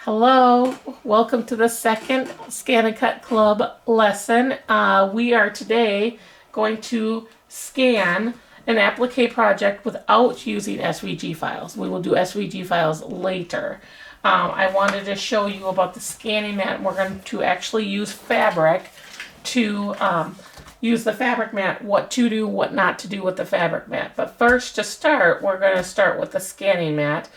Hello, welcome to the second Scan and Cut Club lesson. We are today going to scan an applique project without using SVG files. We will do SVG files later. I wanted to show you about the scanning mat. We're going to actually use fabric to use the fabric mat, what to do, what not to do with the fabric mat. But first, to start, we're going to start with the scanning mat.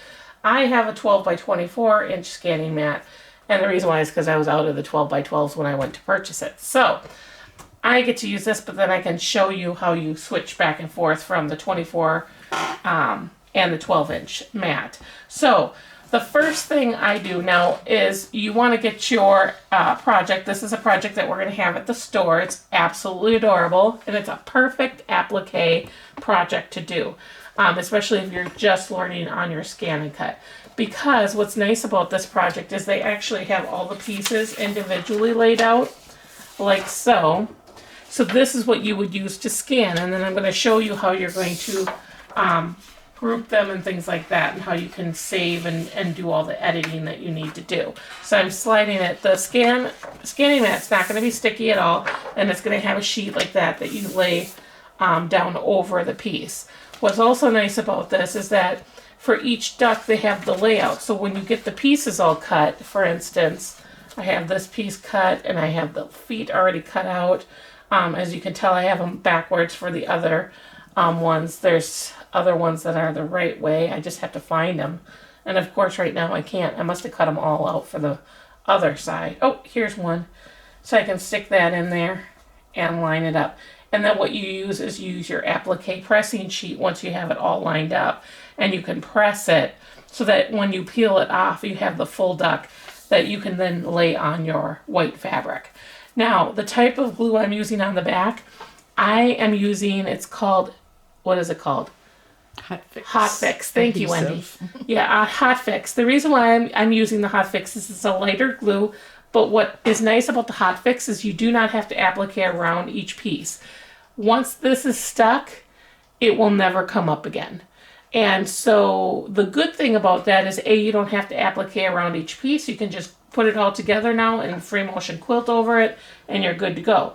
I have a 12 by 24 inch scanning mat, and the reason why is because I was out of the 12 by 12s when I went to purchase it. So I get to use this, but then I can show you how you switch back and forth from the 24 and the 12 inch mat. So the first thing I do now is you want to get your project. This is a project that we're going to have at the store. It's absolutely adorable, and it's a perfect applique project to do. Especially if you're just learning on your scan and cut. Because what's nice about this project is they actually have all the pieces individually laid out, like so. So this is what you would use to scan, and then I'm going to show you how you're going to group them and things like that, and how you can save and do all the editing that you need to do. So I'm sliding it. The scanning mat's not going to be sticky at all, and it's going to have a sheet like that that you lay down over the piece. What's also nice about this is that for each duck they have the layout. So when you get the pieces all cut, for instance, I have this piece cut and I have the feet already cut out. As you can tell, I have them backwards for the other ones. There's other ones that are the right way. I just have to find them. And of course right now I can't. I must have cut them all out for the other side. Oh, here's one. So I can stick that in there and line it up. And then what you use your applique pressing sheet once you have it all lined up. And you can press it so that when you peel it off, you have the full duck that you can then lay on your white fabric. Now, the type of glue I'm using on the back, I am using, it's called, what is it called? Hot Fix. Hot Fix. Thank you, Wendy. Yeah, Hot Fix. The reason why I'm using the Hot Fix is it's a lighter glue. But what is nice about the Hot Fix is you do not have to applique around each piece. Once this is stuck, it will never come up again. And so the good thing about that is, A, you don't have to applique around each piece. You can just put it all together now and free motion quilt over it, and you're good to go.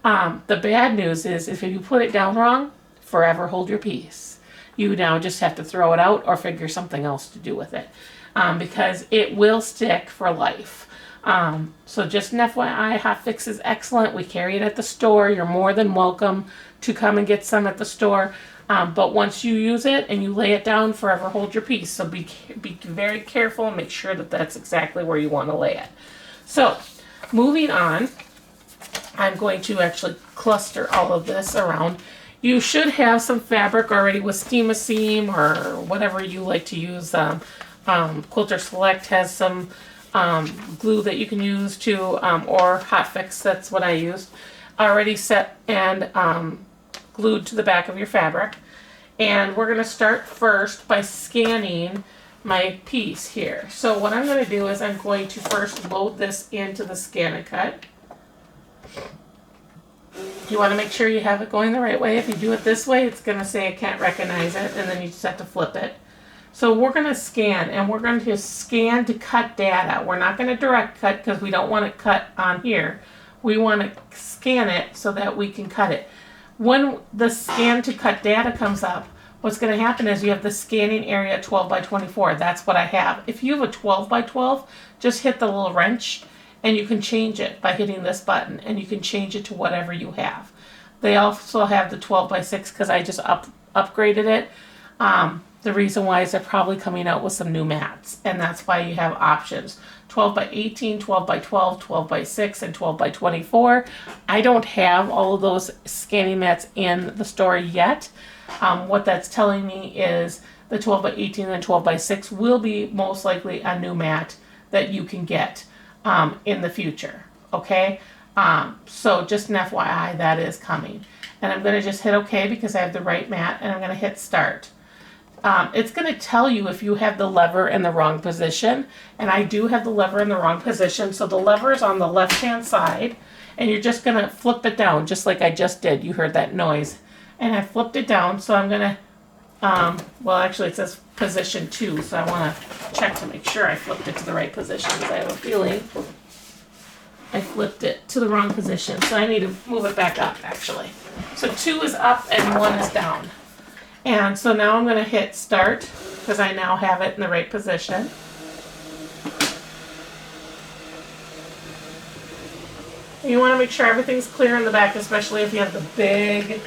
The bad news is if you put it down wrong, forever hold your piece. You now just have to throw it out or figure something else to do with it, because it will stick for life. So just an FYI, Hot Fix is excellent. We carry it at the store. You're more than welcome to come and get some at the store. But once you use it and you lay it down, forever hold your piece. So be very careful and make sure that that's exactly where you want to lay it. So moving on, I'm going to actually cluster all of this around. You should have some fabric already with Steam-A-Seam or whatever you like to use. Quilter Select has some glue that you can use too, or Hot Fix, that's what I used, already set and glued to the back of your fabric. And we're going to start first by scanning my piece here. So what I'm going to do is I'm going to first load this into the Scan and Cut. You want to make sure you have it going the right way. If you do it this way, it's going to say I can't recognize it, and then you just have to flip it. So we're going to scan, and we're going to scan to cut data. We're not going to direct cut because we don't want it cut on here. We want to scan it so that we can cut it. When the scan to cut data comes up, what's going to happen is you have the scanning area 12 by 24. That's what I have. If you have a 12 by 12, just hit the little wrench, and you can change it by hitting this button, and you can change it to whatever you have. They also have the 12 by 6 because I just upgraded it. The reason why is they're probably coming out with some new mats, and that's why you have options. 12 by 18, 12 by 12, 12 by 6, and 12 by 24. I don't have all of those scanning mats in the store yet. What that's telling me is the 12 by 18 and 12 by 6 will be most likely a new mat that you can get in the future, okay? So just an FYI, that is coming. And I'm going to just hit OK because I have the right mat, and I'm going to hit Start. It's going to tell you if you have the lever in the wrong position, and I do have the lever in the wrong position. So the lever is on the left-hand side, and you're just going to flip it down just like I just did. You heard that noise. And I flipped it down, so I'm going to Well, actually it says position 2, so I want to check to make sure I flipped it to the right position, because I have a feeling I flipped it to the wrong position. So I need to move it back up, actually. So 2 is up and 1 is down. And so now I'm going to hit start, because I now have it in the right position. You want to make sure everything's clear in the back, especially if you have the big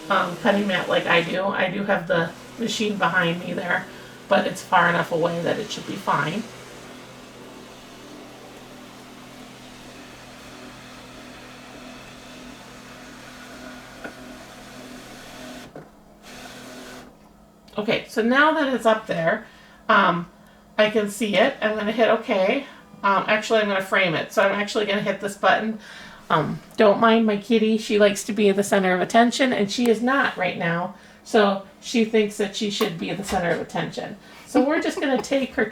cutting mat like I do. I do have the machine behind me there, but it's far enough away that it should be fine. Okay, so now that it's up there, I can see it. I'm going to hit OK. Actually, I'm going to frame it. So I'm actually going to hit this button. Don't mind my kitty. She likes to be the center of attention, and she is not right now. So she thinks that she should be the center of attention. So we're just going to take her,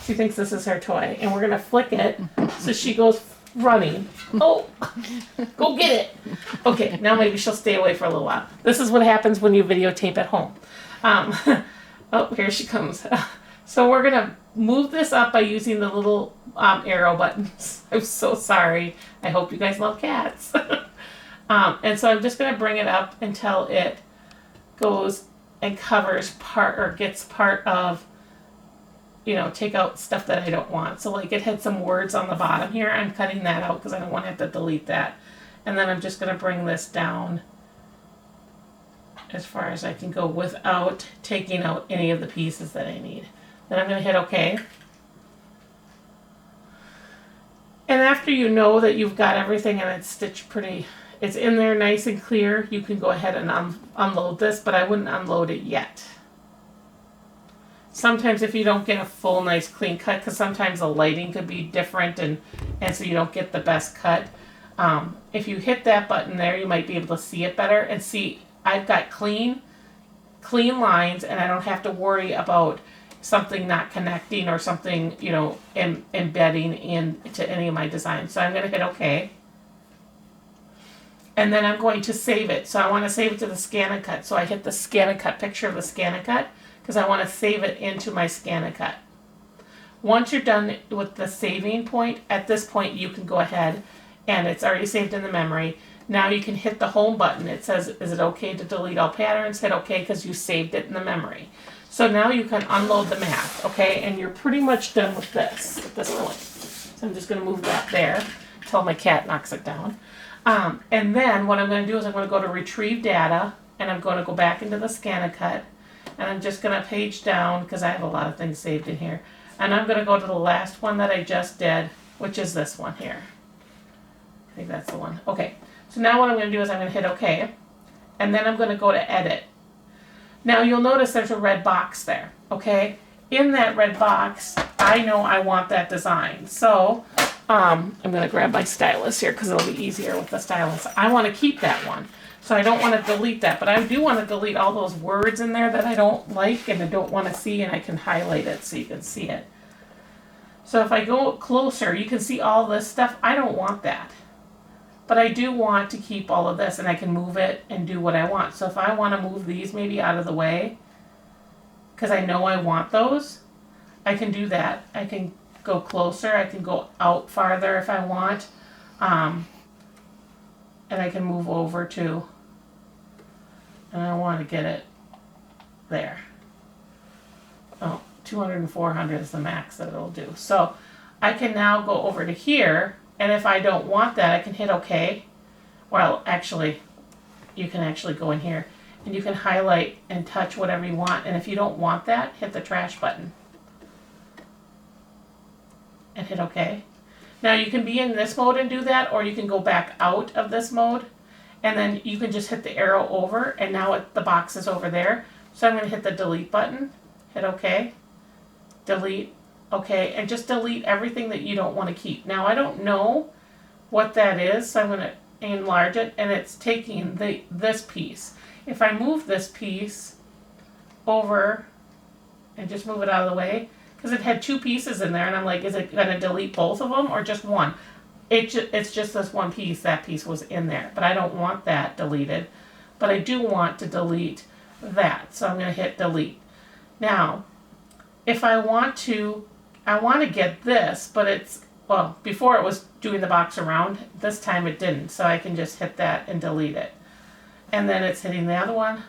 she thinks this is her toy, and we're going to flick it so she goes running. Oh, go get it. Okay, now maybe she'll stay away for a little while. This is what happens when you videotape at home. Oh, here she comes. So we're going to move this up by using the little arrow buttons. I'm so sorry. I hope you guys love cats. And so I'm just going to bring it up until it goes and covers part, or gets part of, you know, take out stuff that I don't want. So like it had some words on the bottom here. I'm cutting that out because I don't want to have to delete that. And then I'm just going to bring this down as far as I can go without taking out any of the pieces that I need. Then I'm going to hit OK. And after you know that you've got everything and it's stitched pretty, it's in there nice and clear, you can go ahead and unload this, but I wouldn't unload it yet. Sometimes if you don't get a full nice clean cut, because sometimes the lighting could be different and so you don't get the best cut. If you hit that button there, you might be able to see it better and see I've got clean lines, and I don't have to worry about something not connecting or something, you know, embedding into any of my designs. So I'm going to hit OK. And then I'm going to save it. So I want to save it to the ScanNCut. So I hit the ScanNCut picture of the ScanNCut because I want to save it into my ScanNCut. Once you're done with the saving point, at this point you can go ahead, and it's already saved in the memory. Now you can hit the home button. It says, is it okay to delete all patterns? Hit OK because you saved it in the memory. So now you can unload the mat, okay? And you're pretty much done with this at this point. So I'm just going to move that there until my cat knocks it down. And then what I'm going to do is I'm going to go to Retrieve Data, and I'm going to go back into the ScanNCut, and I'm just going to page down because I have a lot of things saved in here. And I'm going to go to the last one that I just did, which is this one here. I think that's the one. Okay. So now what I'm going to do is I'm going to hit OK, and then I'm going to go to Edit. Now you'll notice there's a red box there, okay? In that red box, I know I want that design. So I'm going to grab my stylus here because it'll be easier with the stylus. I want to keep that one. So I don't want to delete that, but I do want to delete all those words in there that I don't like and I don't want to see, and I can highlight it so you can see it. So if I go closer, you can see all this stuff. I don't want that. But I do want to keep all of this, and I can move it and do what I want. So if I want to move these maybe out of the way, because I know I want those, I can do that. I can go closer. I can go out farther if I want. And I can move over to, and I want to get it there. Oh, 200 and 400 is the max that it'll do. So I can now go over to here. And if I don't want that, I can hit OK. Well, actually, you can actually go in here and you can highlight and touch whatever you want. And if you don't want that, hit the trash button and hit OK. Now you can be in this mode and do that, or you can go back out of this mode, and then you can just hit the arrow over, and now the box is over there. So I'm going to hit the delete button, hit OK, delete. Okay, and just delete everything that you don't want to keep. Now, I don't know what that is, so I'm going to enlarge it, and it's taking this piece. If I move this piece over and just move it out of the way, because it had two pieces in there, and I'm like, is it going to delete both of them or just one? It's just this one piece. That piece was in there, but I don't want that deleted. But I do want to delete that. So I'm going to hit delete. Now, if I want to get this, but it's, well, before it was doing the box around, this time it didn't. So I can just hit that and delete it. And then it's hitting the other one.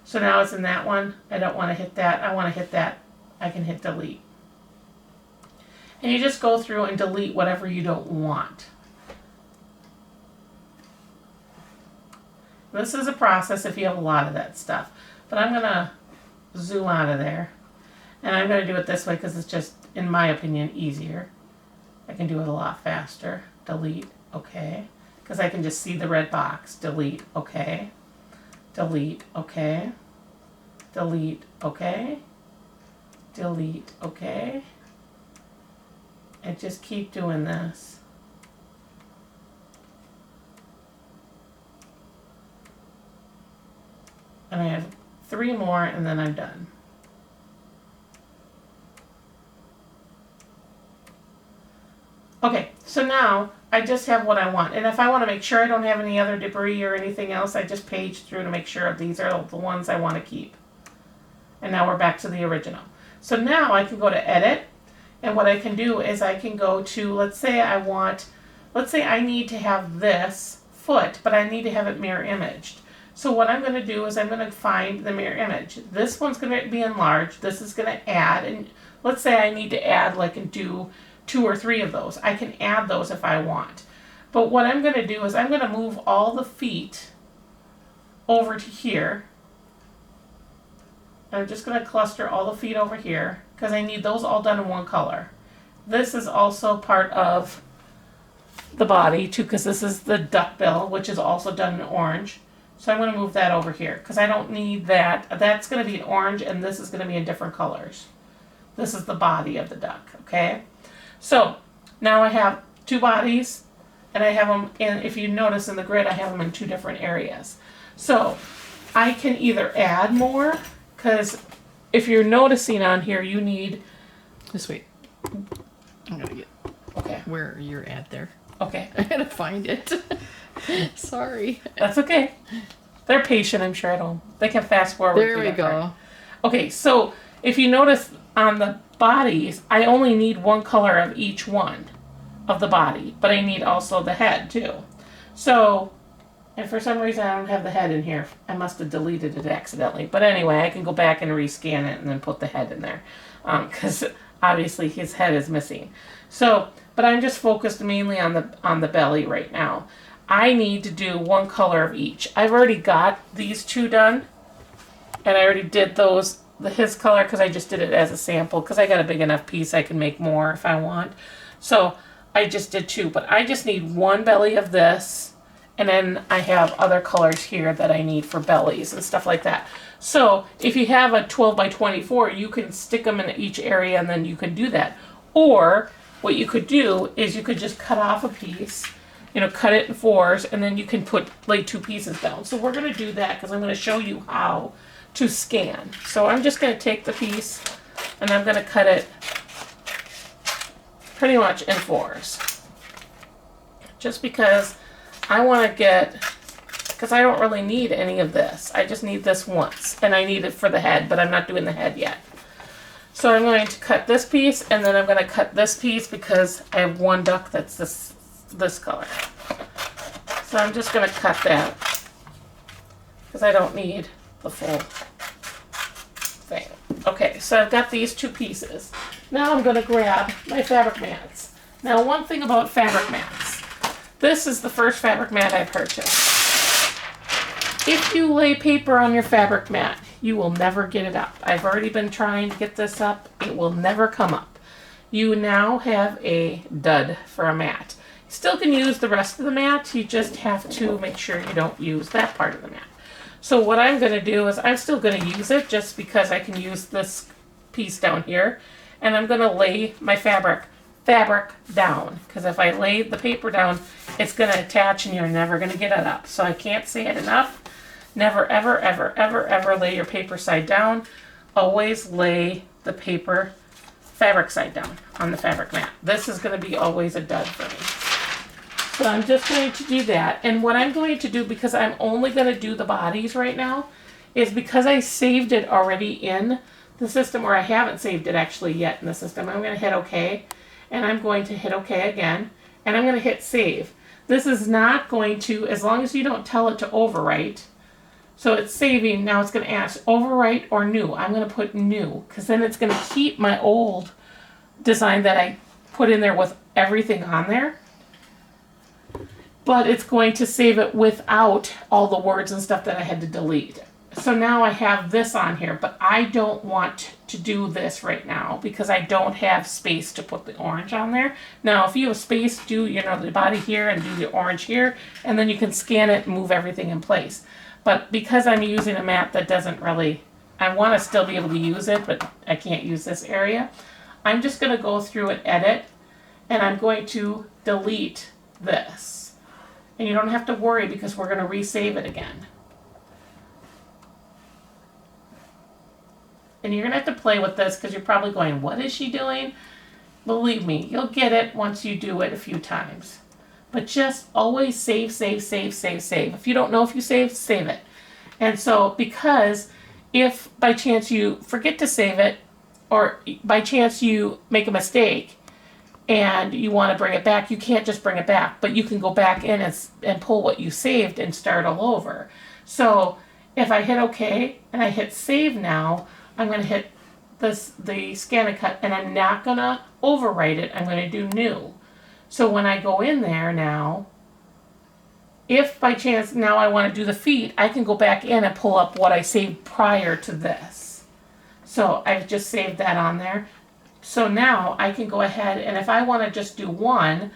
So now it's in that one. I don't want to hit that. I want to hit that. I can hit delete. And you just go through and delete whatever you don't want. This is a process if you have a lot of that stuff. But I'm going to zoom out of there. And I'm going to do it this way because it's just, in my opinion, easier. I can do it a lot faster. Delete, okay. Because I can just see the red box. Delete, okay. Delete, okay. Delete, okay. Delete, okay. And just keep doing this. And I have 3 more and then I'm done. Okay, so now I just have what I want. And if I want to make sure I don't have any other debris or anything else, I just page through to make sure these are the ones I want to keep. And now we're back to the original. So now I can go to edit. And what I can do is I can go to, let's say I need to have this foot, but I need to have it mirror imaged. So what I'm going to do is I'm going to find the mirror image. This one's going to be enlarged. This is going to add. And let's say I need to add, like, and do 2 or 3 of those. I can add those if I want. But what I'm going to do is I'm going to move all the feet over to here. I'm just going to cluster all the feet over here because I need those all done in one color. This is also part of the body too because this is the duck bill, which is also done in orange. So I'm going to move that over here because I don't need that. That's going to be in orange and this is going to be in different colors. This is the body of the duck, okay? So now I have 2 bodies and I have them in, if you notice in the grid, I have them in 2 different areas. So I can either add more, because if you're noticing on here, you need... Just wait. I'm going to get okay. where you're at there. Okay. I gotta find it. Sorry. That's okay. They're patient, I'm sure. They can fast forward. There we go. Part. Okay, so if you notice on the bodies, I only need 1 color of each one of the body, but I need also the head too. So, and for some reason I don't have the head in here. I must have deleted it accidentally. But anyway, I can go back and rescan it and then put the head in there. Because obviously his head is missing. So, but I'm just focused mainly on the belly right now. I need to do 1 color of each. I've already got these 2 done. And I already did those, his color, because I just did it as a sample. Because I got a big enough piece, I can make more if I want. So I just did 2. But I just need 1 belly of this. And then I have other colors here that I need for bellies and stuff like that. So if you have a 12 by 24, you can stick them in each area and then you can do that. Or what you could do is you could just cut off a piece, cut it in 4s, and then you can lay 2 pieces down. So we're going to do that because I'm going to show you how to scan. So I'm just going to take the piece and I'm going to cut it pretty much in 4s. Just because I want to because I don't really need any of this. I just need this once. And I need it for the head, but I'm not doing the head yet. So I'm going to cut this piece, and then I'm going to cut this piece because I have 1 duck that's this color. So I'm just going to cut that because I don't need the full thing. Okay, so I've got these 2 pieces. Now I'm going to grab my fabric mats. Now one thing about fabric mats. This is the first fabric mat I purchased. If you lay paper on your fabric mat, you will never get it up. I've already been trying to get this up. It will never come up. You now have a dud for a mat. You still can use the rest of the mat. You just have to make sure you don't use that part of the mat. So what I'm going to do is I'm still going to use it just because I can use this piece down here. And I'm going to lay my fabric down. Because if I lay the paper down, it's going to attach and you're never going to get it up. So I can't say it enough. Never, ever, ever, ever, ever lay your paper side down. Always lay the fabric side down on the fabric mat. This is going to be always a dud for me. So I'm just going to do that. And what I'm going to do, because I'm only going to do the bodies right now, is because I saved it already in the system, or I haven't saved it actually yet in the system, I'm going to hit OK. And I'm going to hit OK again. And I'm going to hit save. This is not going to, as long as you don't tell it to overwrite. So it's saving. Now it's going to ask overwrite or new. I'm going to put new, because then it's going to keep my old design that I put in there with everything on there. But it's going to save it without all the words and stuff that I had to delete. So now I have this on here, but I don't want to do this right now because I don't have space to put the orange on there. Now, if you have space, do, you know, the body here and do the orange here, and then you can scan it and move everything in place. But because I'm using a map that doesn't really, I want to still be able to use it, but I can't use this area, I'm just going to go through and edit, and I'm going to delete this. And you don't have to worry because we're going to resave it again. And you're going to have to play with this because you're probably going, what is she doing? Believe me, you'll get it once you do it a few times. But just always save, save, save, save, save. If you don't know if you saved, save it. And so because if by chance you forget to save it, or by chance you make a mistake, and you want to bring it back, you can't just bring it back, but you can go back in and pull what you saved and start all over. So if I hit OK and I hit save now, I'm going to hit the ScanNCut, and I'm not going to overwrite it. I'm going to do new. So when I go in there now, if by chance now I want to do the feet, I can go back in and pull up what I saved prior to this. So I've just saved that on there. So now I can go ahead, and if I want to just do one,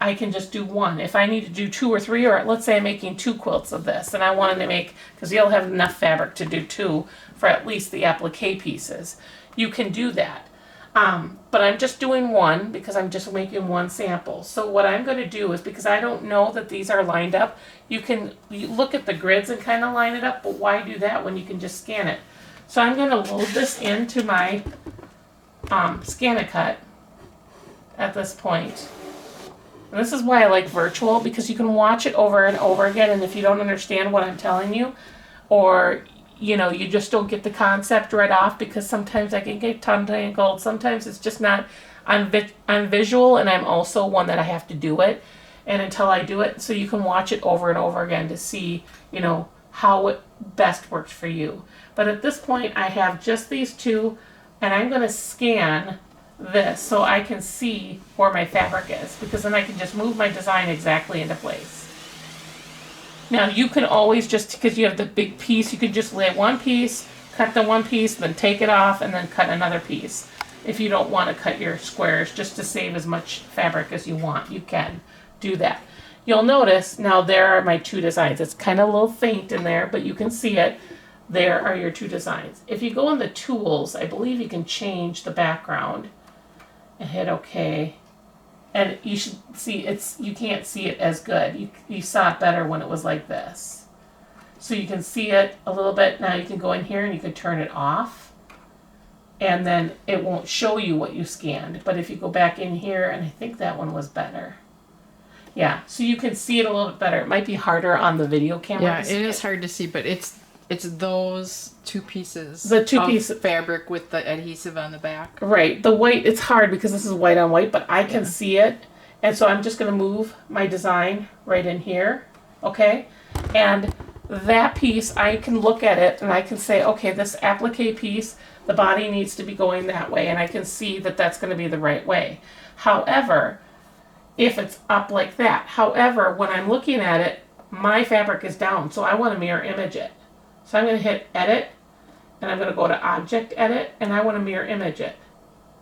I can just do one. If I need to do 2 or 3, or let's say I'm making 2 quilts of this, and I wanted to make, because you'll have enough fabric to do 2 for at least the applique pieces, you can do that. But I'm just doing one because I'm just making one sample. So what I'm going to do is, because I don't know that these are lined up, you look at the grids and kind of line it up, but why do that when you can just scan it? So I'm going to load this into my ScanNCut at this point. And this is why I like virtual, because you can watch it over and over again, and if you don't understand what I'm telling you, or you know, you just don't get the concept right off, because sometimes I can get tongue tangled, sometimes it's just not, I'm visual, and I'm also one that I have to do it, and until I do it, so you can watch it over and over again to see, you know, how it best works for you. But at this point I have just these 2, and I'm going to scan this so I can see where my fabric is, because then I can just move my design exactly into place. Now you can always, just because you have the big piece, you could just lay one piece, cut the one piece, then take it off, and then cut another piece. If you don't want to cut your squares just to save as much fabric as you want, you can do that. You'll notice now there are my 2 designs. It's kind of a little faint in there, but you can see it. There are your 2 designs. If you go in the tools, I believe you can change the background and hit OK. And you should see you can't see it as good. You saw it better when it was like this. So you can see it a little bit. Now you can go in here and you can turn it off. And then it won't show you what you scanned. But if you go back in here, and I think that one was better. Yeah, so you can see it a little bit better. It might be harder on the video camera. Yeah, it is hard to see, but it's those 2 pieces. The 2 of pieces fabric with the adhesive on the back. Right. The white, it's hard because this is white on white, but I can see it. And so I'm just going to move my design right in here. Okay. And that piece, I can look at it and I can say, okay, this applique piece, the body needs to be going that way. And I can see that that's going to be the right way. However, if it's up like that. However, when I'm looking at it, my fabric is down. So I want to mirror image it. So I'm going to hit edit, and I'm going to go to object edit, and I want to mirror image it.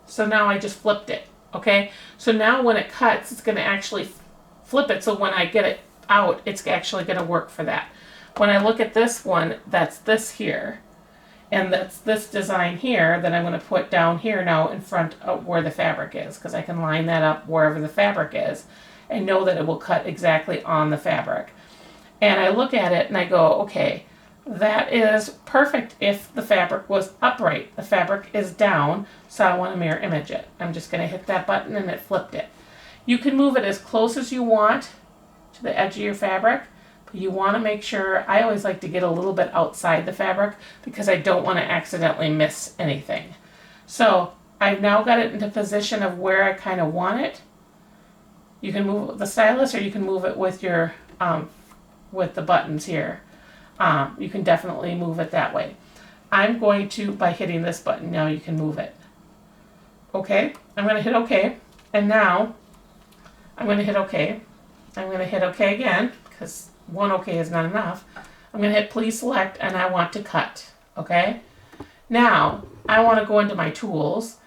So now I just flipped it, okay? So now when it cuts, it's going to actually flip it, so when I get it out, it's actually going to work for that. When I look at this one, that's this here, and that's this design here that I'm going to put down here now in front of where the fabric is, because I can line that up wherever the fabric is and know that it will cut exactly on the fabric. And I look at it and I go, okay, that is perfect if the fabric was upright. The fabric is down, so I want to mirror image it. I'm just going to hit that button and it flipped it. You can move it as close as you want to the edge of your fabric. But you want to make sure, I always like to get a little bit outside the fabric because I don't want to accidentally miss anything. So I've now got it into position of where I kind of want it. You can move it with the stylus or you can move it with your, with the buttons here. You can definitely move it that way. I'm going to, by hitting this button, now you can move it. Okay, I'm going to hit OK. And now I'm going to hit OK. I'm going to hit OK again because one OK is not enough. I'm going to hit please select and I want to cut. Okay, now I want to go into my tools.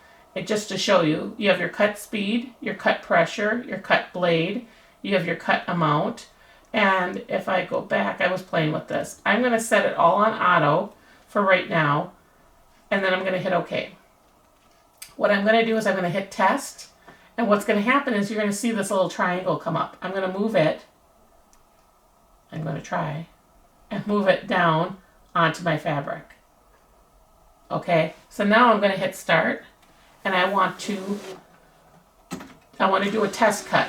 Just to show you, you have your cut speed, your cut pressure, your cut blade, you have your cut amount. And if I go back, I was playing with this. I'm going to set it all on auto for right now. And then I'm going to hit OK. What I'm going to do is I'm going to hit test. And what's going to happen is you're going to see this little triangle come up. I'm going to move it. I'm going to try and move it down onto my fabric. Okay, so now I'm going to hit start. And I want to do a test cut.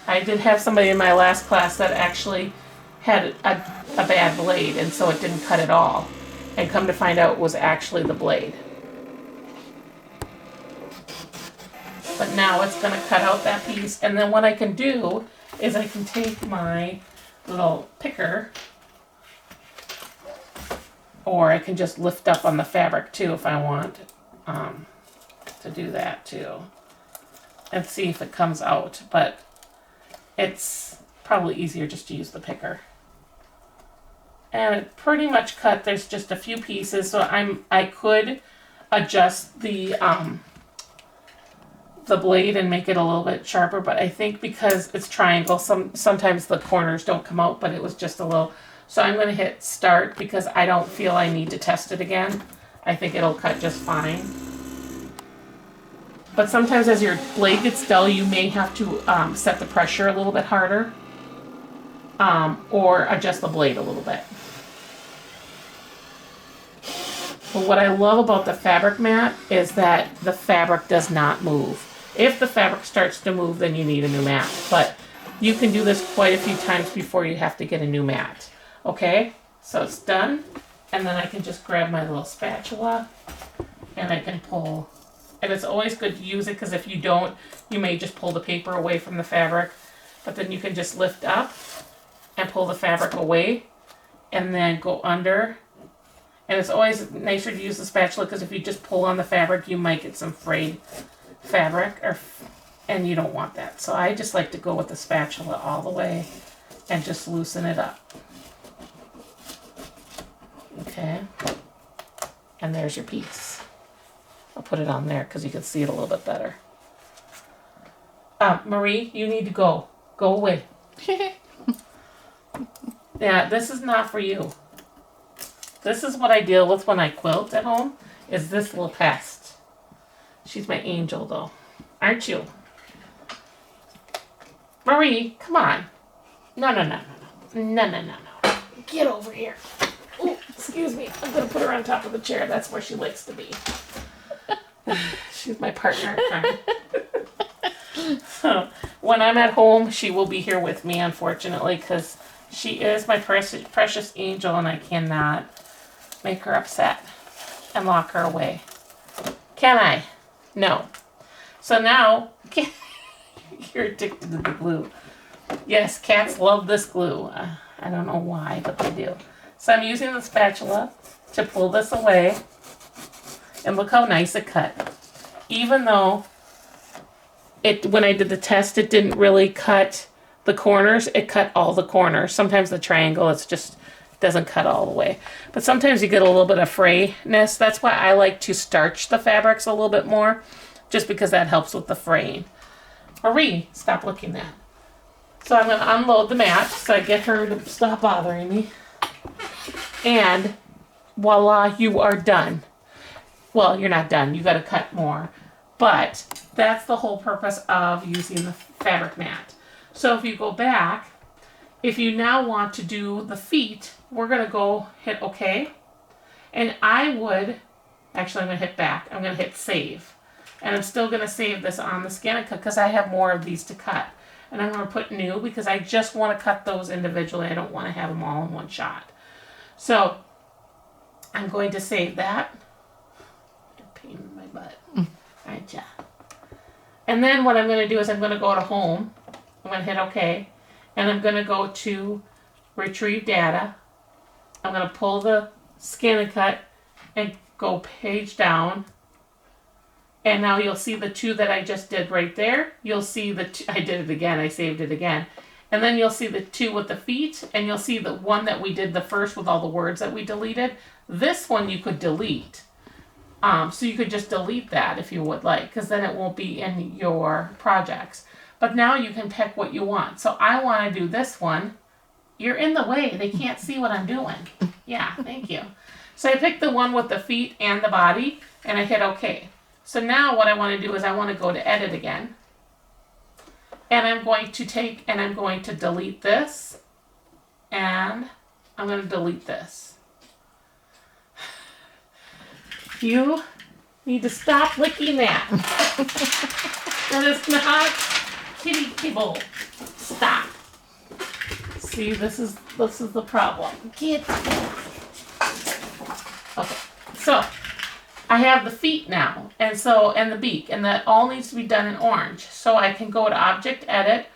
I did have somebody in my last class that actually had a bad blade, and so it didn't cut at all. And come to find out it was actually the blade. But now it's going to cut out that piece, and then what I can do is I can take my little picker, or I can just lift up on the fabric too if I want. To do that too and see if it comes out, but it's probably easier just to use the picker. And it pretty much cut. There's just a few pieces, so I could adjust the blade and make it a little bit sharper, but I think because it's triangle, sometimes the corners don't come out, but it was just a little. So I'm going to hit start because I don't feel I need to test it again. I think it'll cut just fine. But sometimes as your blade gets dull, you may have to set the pressure a little bit harder or adjust the blade a little bit. But what I love about the fabric mat is that the fabric does not move. If the fabric starts to move, then you need a new mat. But you can do this quite a few times before you have to get a new mat. Okay, so it's done. And then I can just grab my little spatula and I can pull. And it's always good to use it because if you don't, you may just pull the paper away from the fabric. But then you can just lift up and pull the fabric away and then go under. And it's always nicer to use the spatula because if you just pull on the fabric, you might get some frayed fabric, and you don't want that. So I just like to go with the spatula all the way and just loosen it up. Okay. And there's your piece. I'll put it on there because you can see it a little bit better. Marie, you need to go. Go away. Yeah, this is not for you. This is what I deal with when I quilt at home, is this little pest. She's my angel, though. Aren't you? Marie, come on. No. No. Get over here. Ooh, excuse me. I'm going to put her on top of the chair. That's where she likes to be. She's my partner in crime. So, when I'm at home, she will be here with me, unfortunately, because she is my precious angel, and I cannot make her upset and lock her away. Can I? No. So now, you're addicted to the glue. Yes, cats love this glue. I don't know why, but they do. So I'm using the spatula to pull this away. And look how nice it cut. Even though when I did the test, it didn't really cut the corners. It cut all the corners. Sometimes the triangle, it's just doesn't cut all the way. But sometimes you get a little bit of frayness. That's why I like to starch the fabrics a little bit more, just because that helps with the fraying. Marie, stop looking at. So I'm going to unload the mat so I get her to stop bothering me. And voila, you are done. Well, you're not done. You got to cut more. But that's the whole purpose of using the fabric mat. So if you go back, if you now want to do the feet, we're going to go hit OK. And I would, actually I'm going to hit back. I'm going to hit save. And I'm still going to save this on the ScanNCut because I have more of these to cut. and I'm going to put new because I just want to cut those individually. I don't want to have them all in one shot. So I'm going to save that. Pain in my butt. Alright, yeah. And then what I'm going to do is I'm going to go to home. I'm going to hit OK. And I'm going to go to retrieve data. I'm going to pull the scan and cut and go page down. And now you'll see the two that I just did right there. You'll see the two, I did it again. I saved it again. And then you'll see the two with the feet. And you'll see the one that we did the first with all the words that we deleted. This one you could delete. So you could just delete that if you would like, because then it won't be in your projects. But now you can pick what you want. So I want to do this one. You're in the way. They can't see what I'm doing. Yeah, thank you. So I picked the one with the feet and the body, and I hit OK. So now what I want to do is I want to go to edit again. And I'm going to take and I'm going to delete this. And I'm going to delete this. You need to stop licking that. That is not kitty kibble. Stop. See, this is the problem. Get. Okay. So I have the feet now, and the beak, and that all needs to be done in orange. So I can go to Object Edit,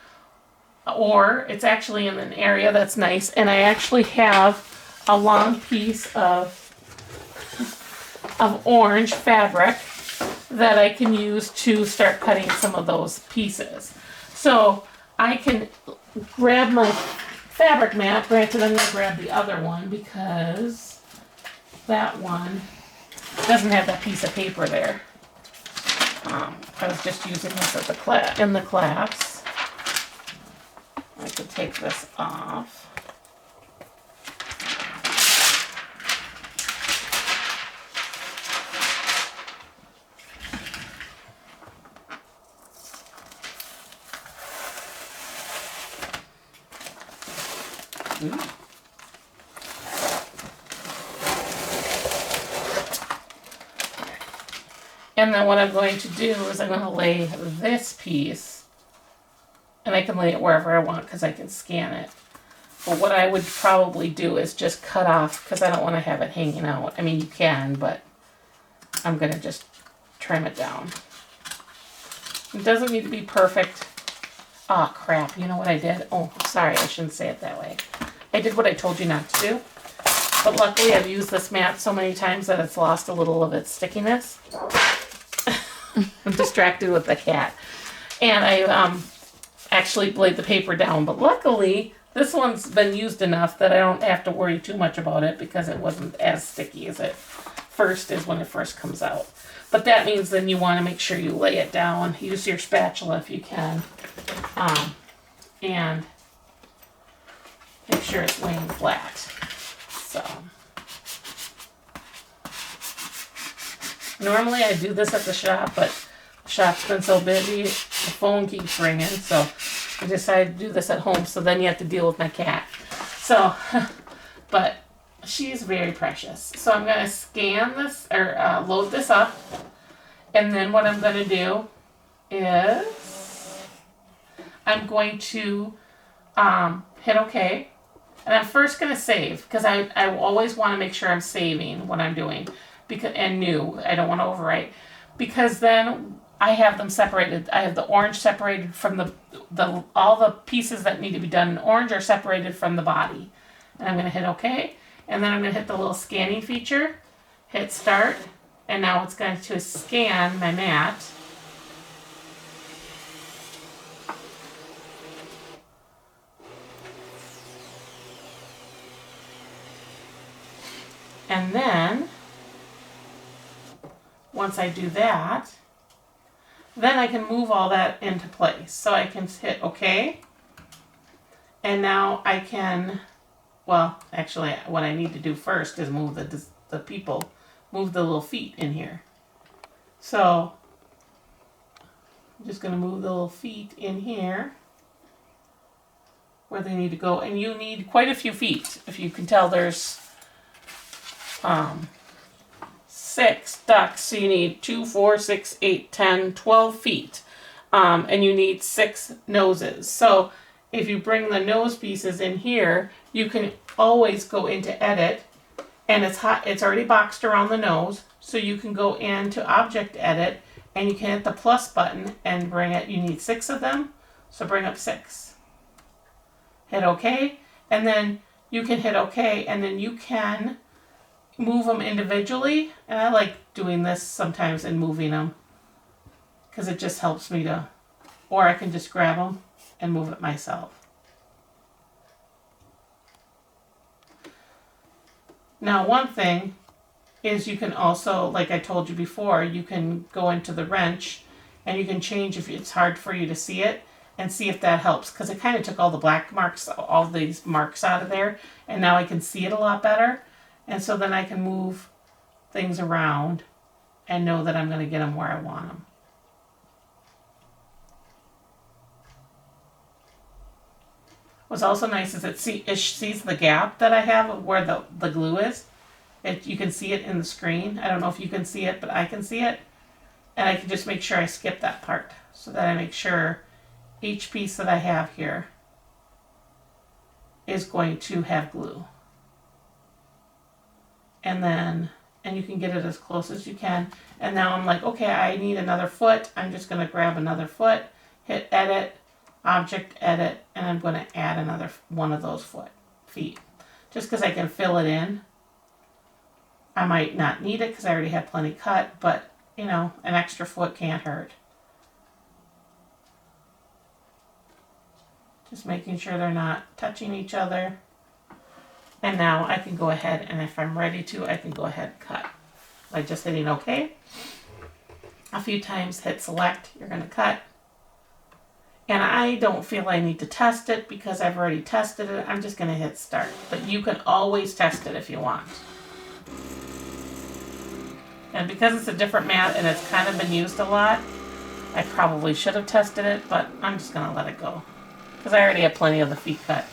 or it's actually in an area that's nice, and I actually have a long piece of orange fabric that I can use to start cutting some of those pieces. So I can grab my fabric mat. Granted, I'm going to grab the other one because that one doesn't have that piece of paper there. I was just using this at in the class. I could take this off. And then what I'm going to do is I'm going to lay this piece, and I can lay it wherever I want because I can scan it. But what I would probably do is just cut off, because I don't want to have it hanging out. I mean, you can, but I'm going to just trim it down. It doesn't need to be perfect. Oh, crap. You know what I did? Oh, sorry. I shouldn't say it that way. I did what I told you not to do. But luckily, I've used this mat so many times that it's lost a little of its stickiness. I'm distracted with the cat. And I actually laid the paper down. But luckily, this one's been used enough that I don't have to worry too much about it because it wasn't as sticky as it first is when it first comes out. But that means then you want to make sure you lay it down. Use your spatula if you can. And make sure it's laying flat. So normally I do this at the shop, but the shop's been so busy, the phone keeps ringing, so I decided to do this at home, so then you have to deal with my cat. So, but she's very precious. So I'm going to scan this, or load this up, and then what I'm going to do is I'm going to hit OK. And I'm first going to save, because I always want to make sure I'm saving what I'm doing, and new. I don't want to overwrite, because then I have them separated. I have the orange separated from all the pieces that need to be done in orange are separated from the body. And I'm going to hit OK, and then I'm going to hit the little scanning feature, hit start, and now it's going to scan my mat. And then, once I do that, then I can move all that into place. So I can hit OK. And now I can, well, actually what I need to do first is move move the little feet in here. So I'm just going to move the little feet in here where they need to go. And you need quite a few feet. If you can tell, there's 6 ducks, so you need 2, 4, 6, 8, 10, 12 feet and you need 6 noses. So if you bring the nose pieces in here, you can always go into edit, and it's already boxed around the nose, so you can go into object edit and you can hit the plus button and bring it. You need 6 of them, so bring up 6. Hit OK, and then you can hit OK, and then you can move them individually. And I like doing this sometimes and moving them because it just helps me to, or I can just grab them and move it myself. Now, one thing is you can also, like I told you before, you can go into the wrench and you can change if it's hard for you to see it and see if that helps, because it kind of took all the black marks, all these marks out of there, and now I can see it a lot better. And so then I can move things around and know that I'm going to get them where I want them. What's also nice is it sees the gap that I have where the glue is. You can see it in the screen. I don't know if you can see it, but I can see it. And I can just make sure I skip that part so that I make sure each piece that I have here is going to have glue. And you can get it as close as you can. And now I'm like, okay, I need another foot. I'm just going to grab another foot, hit edit, object edit, and I'm going to add another one of those feet. Just because I can fill it in. I might not need it because I already have plenty cut, but you know, an extra foot can't hurt. Just making sure they're not touching each other. And now I can go ahead, and if I'm ready to, I can go ahead and cut. By just hitting OK. A few times, hit select, you're going to cut. And I don't feel I need to test it because I've already tested it. I'm just going to hit start. But you can always test it if you want. And because it's a different mat and it's kind of been used a lot, I probably should have tested it, but I'm just going to let it go. Because I already have plenty of the feet cut.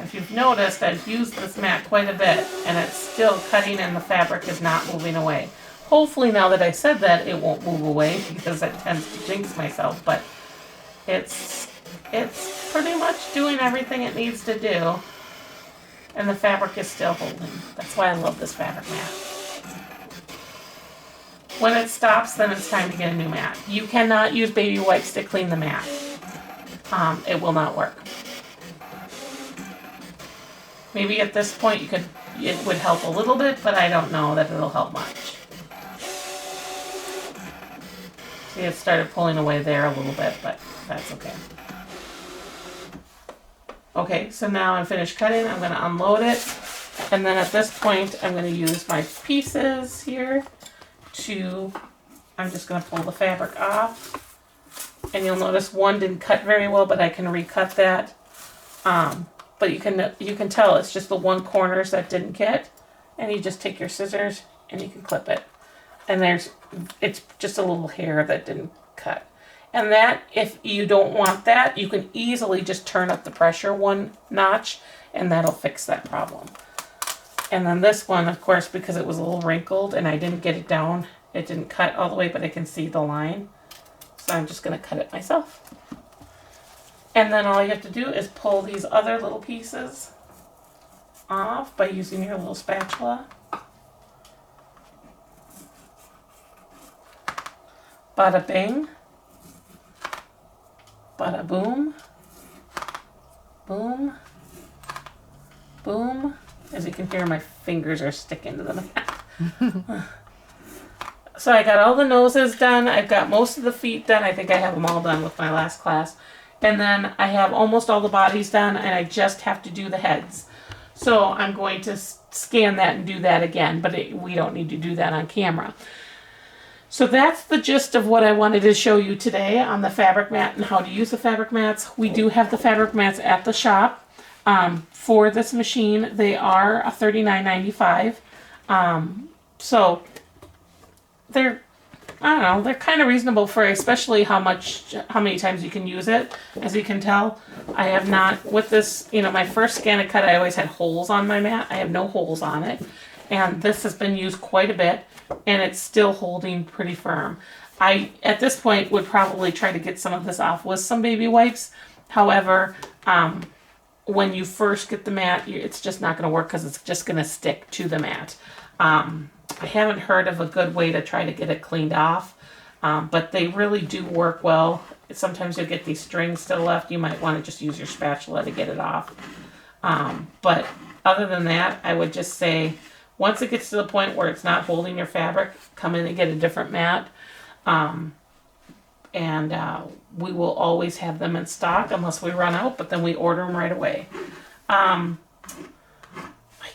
If you've noticed, I've used this mat quite a bit, and it's still cutting and the fabric is not moving away. Hopefully now that I said that, it won't move away because that tends to jinx myself, but it's pretty much doing everything it needs to do, and the fabric is still holding. That's why I love this fabric mat. When it stops, then it's time to get a new mat. You cannot use baby wipes to clean the mat. It will not work. Maybe at this point it would help a little bit, but I don't know that it'll help much. See, it started pulling away there a little bit, but that's okay. Okay, so now I'm finished cutting. I'm going to unload it. And then at this point, I'm going to use my pieces here I'm just going to pull the fabric off. And you'll notice one didn't cut very well, but I can recut that. But you can tell it's just the one corners that didn't get. And you just take your scissors and you can clip it. And it's just a little hair that didn't cut. And that, if you don't want that, you can easily just turn up the pressure one notch, and that'll fix that problem. And then this one, of course, because it was a little wrinkled and I didn't get it down, it didn't cut all the way, but I can see the line. So I'm just going to cut it myself. And then all you have to do is pull these other little pieces off by using your little spatula. Bada bing. Bada boom. Boom. Boom. As you can hear, my fingers are sticking to the mat. So I got all the noses done. I've got most of the feet done. I think I have them all done with my last class. And then I have almost all the bodies done, and I just have to do the heads. So I'm going to scan that and do that again, but we don't need to do that on camera. So that's the gist of what I wanted to show you today on the fabric mat and how to use the fabric mats. We do have the fabric mats at the shop for this machine. They are $39.95. So they're, I don't know, they're kind of reasonable for especially how many times you can use it. As you can tell, I have not, with this, my first ScanNCut, I always had holes on my mat. I have no holes on it. and this has been used quite a bit, and it's still holding pretty firm. I, at this point, would probably try to get some of this off with some baby wipes. However, when you first get the mat, it's just not going to work because it's just going to stick to the mat. I haven't heard of a good way to try to get it cleaned off, but they really do work well. Sometimes you'll get these strings still left. You might want to just use your spatula to get it off. But other than that, I would just say once it gets to the point where it's not holding your fabric, come in and get a different mat. And we will always have them in stock unless we run out, but then we order them right away. I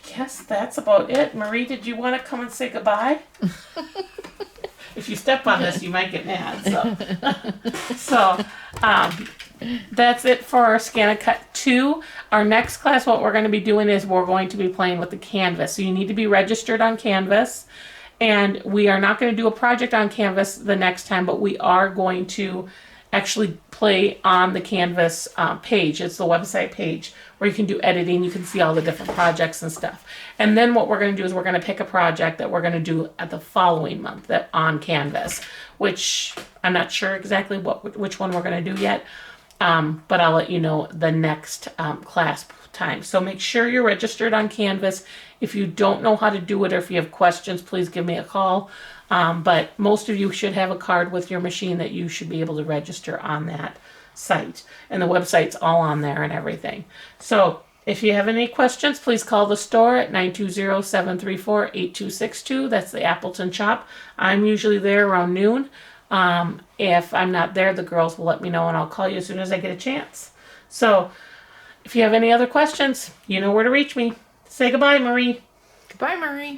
guess that's about it. Marie, did you want to come and say goodbye? If you step on this, you might get mad. So, that's it for our ScanNCut 2. Our next class, what we're going to be doing is we're going to be playing with the Canvas. So you need to be registered on Canvas. And we are not going to do a project on Canvas the next time, but we are going to actually play on the Canvas page. It's the website page where you can do editing. You can see all the different projects and stuff. And then what we're going to do is we're going to pick a project that we're going to do at the following month that on Canvas, which I'm not sure exactly which one we're going to do yet. But I'll let you know the next class time. So make sure you're registered on Canvas. If you don't know how to do it or if you have questions, please give me a call. But most of you should have a card with your machine that you should be able to register on that site. And the website's all on there and everything. So if you have any questions, please call the store at 920-734-8262. That's the Appleton shop. I'm usually there around noon. If I'm not there, the girls will let me know and I'll call you as soon as I get a chance. So if you have any other questions, you know where to reach me. Say goodbye, Marie. Goodbye, Marie.